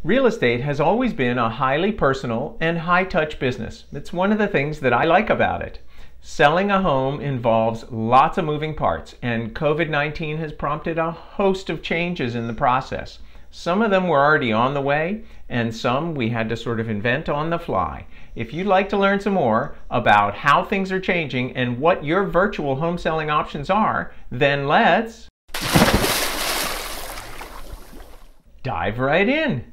Real estate has always been a highly personal and high-touch business. It's one of the things that I like about it. Selling a home involves lots of moving parts, and COVID-19 has prompted a host of changes in the process. Some of them were already on the way, and some we had to sort of invent on the fly. If you'd like to learn some more about how things are changing and what your virtual home selling options are, then let's dive right in.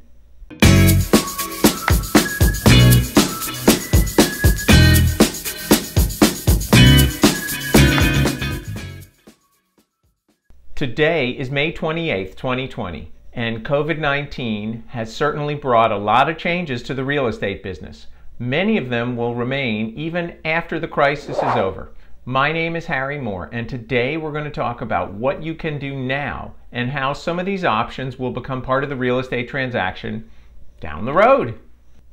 Today is May 28th, 2020, and COVID-19 has certainly brought a lot of changes to the real estate business. Many of them will remain even after the crisis is over. My name is Harry Moore, and today we're going to talk about what you can do now and how some of these options will become part of the real estate transaction down the road.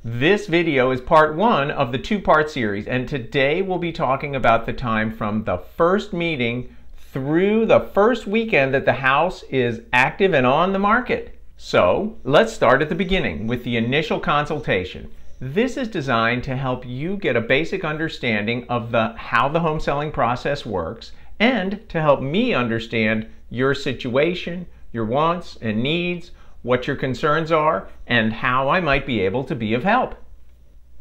This video is part one of the two-part series, and today we'll be talking about the time from the first meeting through the first weekend that the house is active and on the market. So let's start at the beginning with the initial consultation. This is designed to help you get a basic understanding of how the home selling process works and to help me understand your situation, your wants and needs, what your concerns are, and how I might be able to be of help.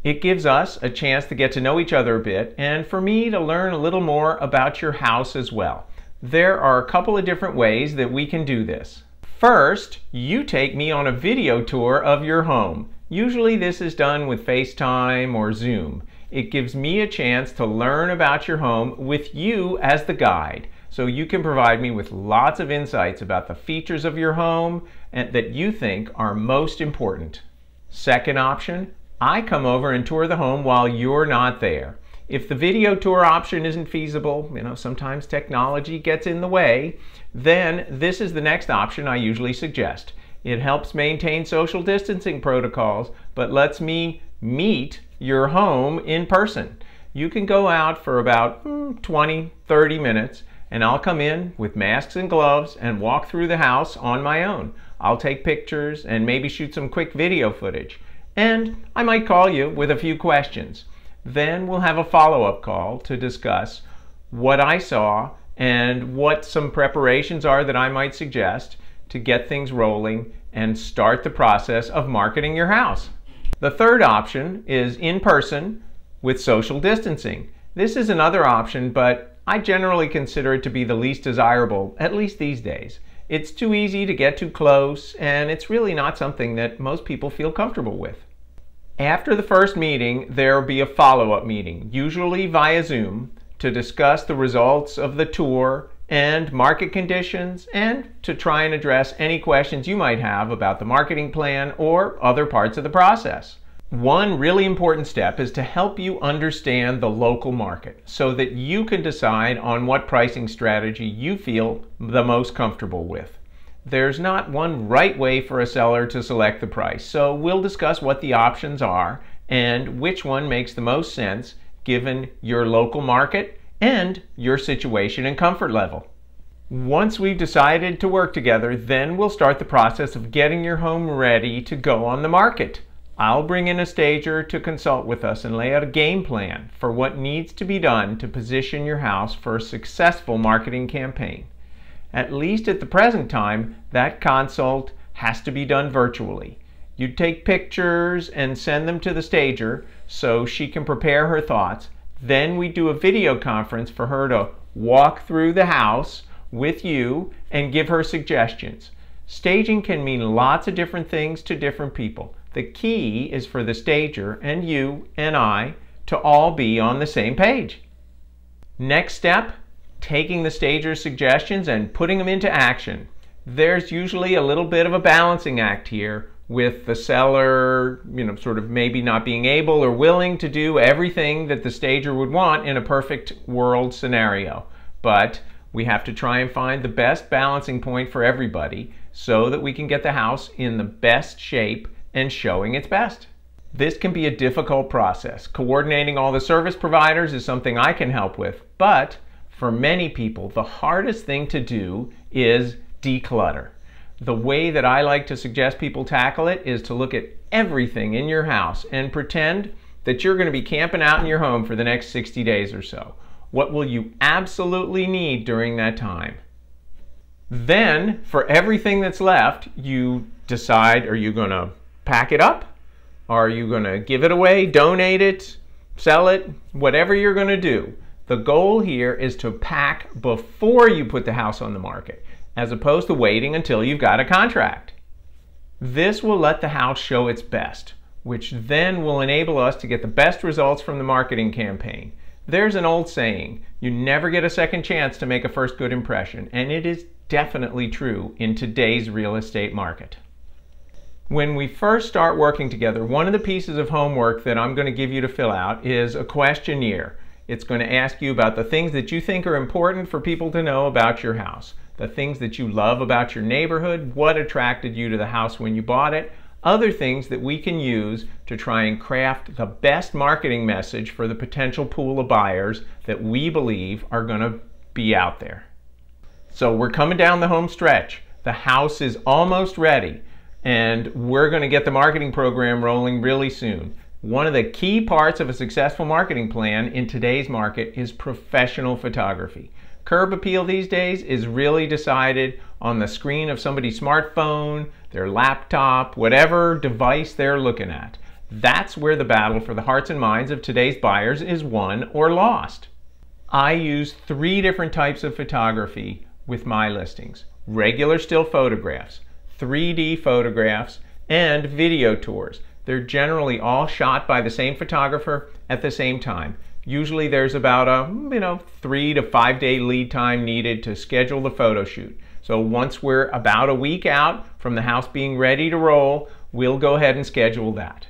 It gives us a chance to get to know each other a bit and for me to learn a little more about your house as well. There are a couple of different ways that we can do this. First, you take me on a video tour of your home. Usually this is done with FaceTime or Zoom. It gives me a chance to learn about your home with you as the guide, so you can provide me with lots of insights about the features of your home and that you think are most important. Second option, I come over and tour the home while you're not there. If the video tour option isn't feasible, sometimes technology gets in the way, then this is the next option I usually suggest. It helps maintain social distancing protocols, but lets me meet your home in person. You can go out for about 20-30 minutes, and I'll come in with masks and gloves and walk through the house on my own. I'll take pictures and maybe shoot some quick video footage. And I might call you with a few questions. Then we'll have a follow-up call to discuss what I saw and what some preparations are that I might suggest to get things rolling and start the process of marketing your house. The third option is in person with social distancing. This is another option, but I generally consider it to be the least desirable, at least these days. It's too easy to get too close, and it's really not something that most people feel comfortable with. After the first meeting, there will be a follow-up meeting, usually via Zoom, to discuss the results of the tour and market conditions and to try and address any questions you might have about the marketing plan or other parts of the process. One really important step is to help you understand the local market so that you can decide on what pricing strategy you feel the most comfortable with. There's not one right way for a seller to select the price, so we'll discuss what the options are and which one makes the most sense given your local market and your situation and comfort level. Once we've decided to work together, then we'll start the process of getting your home ready to go on the market. I'll bring in a stager to consult with us and lay out a game plan for what needs to be done to position your house for a successful marketing campaign. At least at the present time, that consult has to be done virtually. You take pictures and send them to the stager so she can prepare her thoughts. Then we do a video conference for her to walk through the house with you and give her suggestions. Staging can mean lots of different things to different people. The key is for the stager and you and I to all be on the same page. Next step, taking the stager's suggestions and putting them into action. There's usually a little bit of a balancing act here with the seller, sort of maybe not being able or willing to do everything that the stager would want in a perfect world scenario. But we have to try and find the best balancing point for everybody so that we can get the house in the best shape and showing its best. This can be a difficult process. Coordinating all the service providers is something I can help with, but for many people, the hardest thing to do is declutter. The way that I like to suggest people tackle it is to look at everything in your house and pretend that you're going to be camping out in your home for the next 60 days or so. What will you absolutely need during that time? Then, for everything that's left, you decide, are you going to pack it up? Are you going to give it away, donate it, sell it? Whatever you're going to do. The goal here is to pack before you put the house on the market, as opposed to waiting until you've got a contract. This will let the house show its best, which then will enable us to get the best results from the marketing campaign. There's an old saying, you never get a second chance to make a first good impression, and it is definitely true in today's real estate market. When we first start working together, one of the pieces of homework that I'm going to give you to fill out is a questionnaire. It's going to ask you about the things that you think are important for people to know about your house, the things that you love about your neighborhood, what attracted you to the house when you bought it, other things that we can use to try and craft the best marketing message for the potential pool of buyers that we believe are going to be out there. So we're coming down the home stretch. The house is almost ready, and we're going to get the marketing program rolling really soon. One of the key parts of a successful marketing plan in today's market is professional photography. Curb appeal these days is really decided on the screen of somebody's smartphone, their laptop, whatever device they're looking at. That's where the battle for the hearts and minds of today's buyers is won or lost. I use 3 different types of photography with my listings: regular still photographs, 3D photographs, and video tours. They're generally all shot by the same photographer at the same time. Usually there's about a 3 to 5 day lead time needed to schedule the photo shoot. So once we're about a week out from the house being ready to roll, we'll go ahead and schedule that.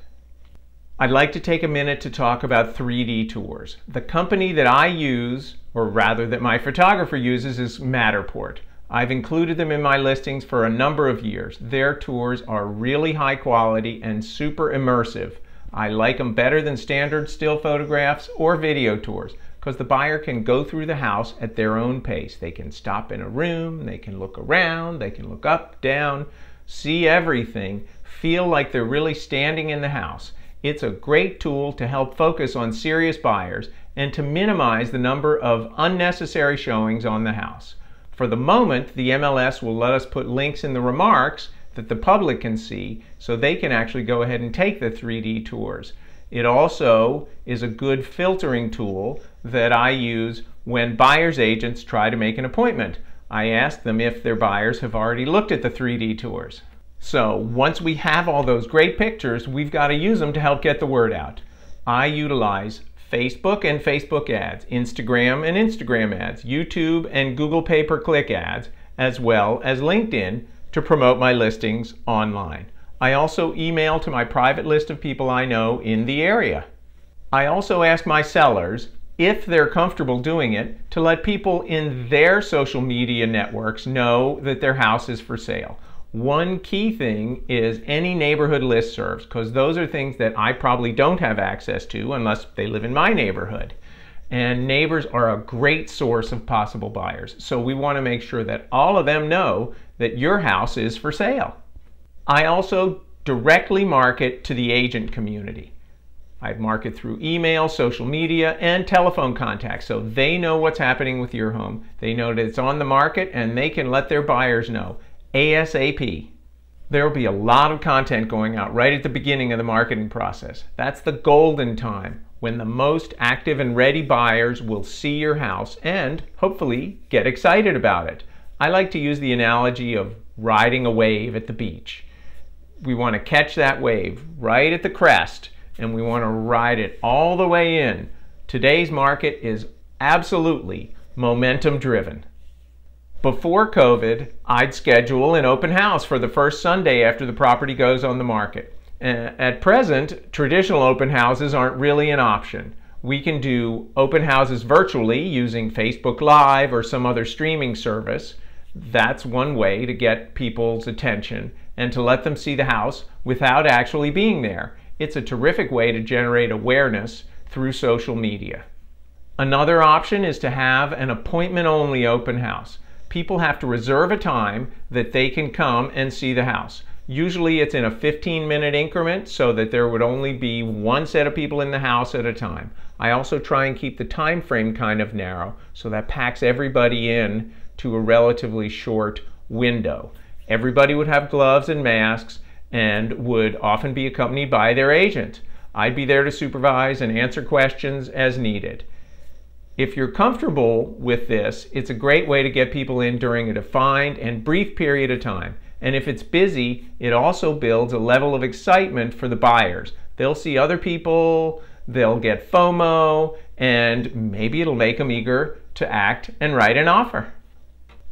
I'd like to take a minute to talk about 3D tours. The company that I use, or rather that my photographer uses, is Matterport. I've included them in my listings for a number of years. Their tours are really high quality and super immersive. I like them better than standard still photographs or video tours because the buyer can go through the house at their own pace. They can stop in a room, they can look around, they can look up, down, see everything, feel like they're really standing in the house. It's a great tool to help focus on serious buyers and to minimize the number of unnecessary showings on the house. For the moment, the MLS will let us put links in the remarks that the public can see so they can actually go ahead and take the 3D tours. It also is a good filtering tool that I use when buyer's agents try to make an appointment. I ask them if their buyers have already looked at the 3D tours. So once we have all those great pictures, we've got to use them to help get the word out. I utilize Facebook and Facebook ads, Instagram and Instagram ads, YouTube and Google pay-per-click ads, as well as LinkedIn to promote my listings online. I also email to my private list of people I know in the area. I also ask my sellers, if they're comfortable doing it, to let people in their social media networks know that their house is for sale. One key thing is any neighborhood listservs, because those are things that I probably don't have access to unless they live in my neighborhood. And neighbors are a great source of possible buyers. So we want to make sure that all of them know that your house is for sale. I also directly market to the agent community. I market through email, social media, and telephone contacts so they know what's happening with your home. They know that it's on the market and they can let their buyers know ASAP. There will be a lot of content going out right at the beginning of the marketing process. That's the golden time when the most active and ready buyers will see your house and hopefully get excited about it. I like to use the analogy of riding a wave at the beach. We want to catch that wave right at the crest and we want to ride it all the way in. Today's market is absolutely momentum driven. Before COVID, I'd schedule an open house for the first Sunday after the property goes on the market. At present, traditional open houses aren't really an option. We can do open houses virtually using Facebook Live or some other streaming service. That's one way to get people's attention and to let them see the house without actually being there. It's a terrific way to generate awareness through social media. Another option is to have an appointment-only open house. People have to reserve a time that they can come and see the house. Usually it's in a 15-minute increment so that there would only be one set of people in the house at a time. I also try and keep the time frame kind of narrow so that packs everybody in to a relatively short window. Everybody would have gloves and masks and would often be accompanied by their agent. I'd be there to supervise and answer questions as needed. If you're comfortable with this, it's a great way to get people in during a defined and brief period of time. And if it's busy, it also builds a level of excitement for the buyers. They'll see other people, they'll get FOMO, and maybe it'll make them eager to act and write an offer.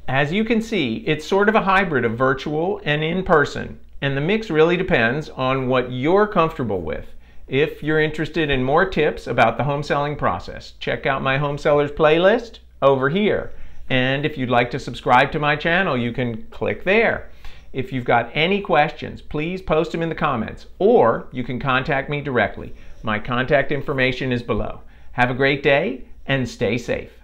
As you can see, it's sort of a hybrid of virtual and in-person, and the mix really depends on what you're comfortable with. If you're interested in more tips about the home selling process, check out my home sellers playlist over here. And if you'd like to subscribe to my channel, you can click there. If you've got any questions, please post them in the comments, or you can contact me directly. My contact information is below. Have a great day and stay safe.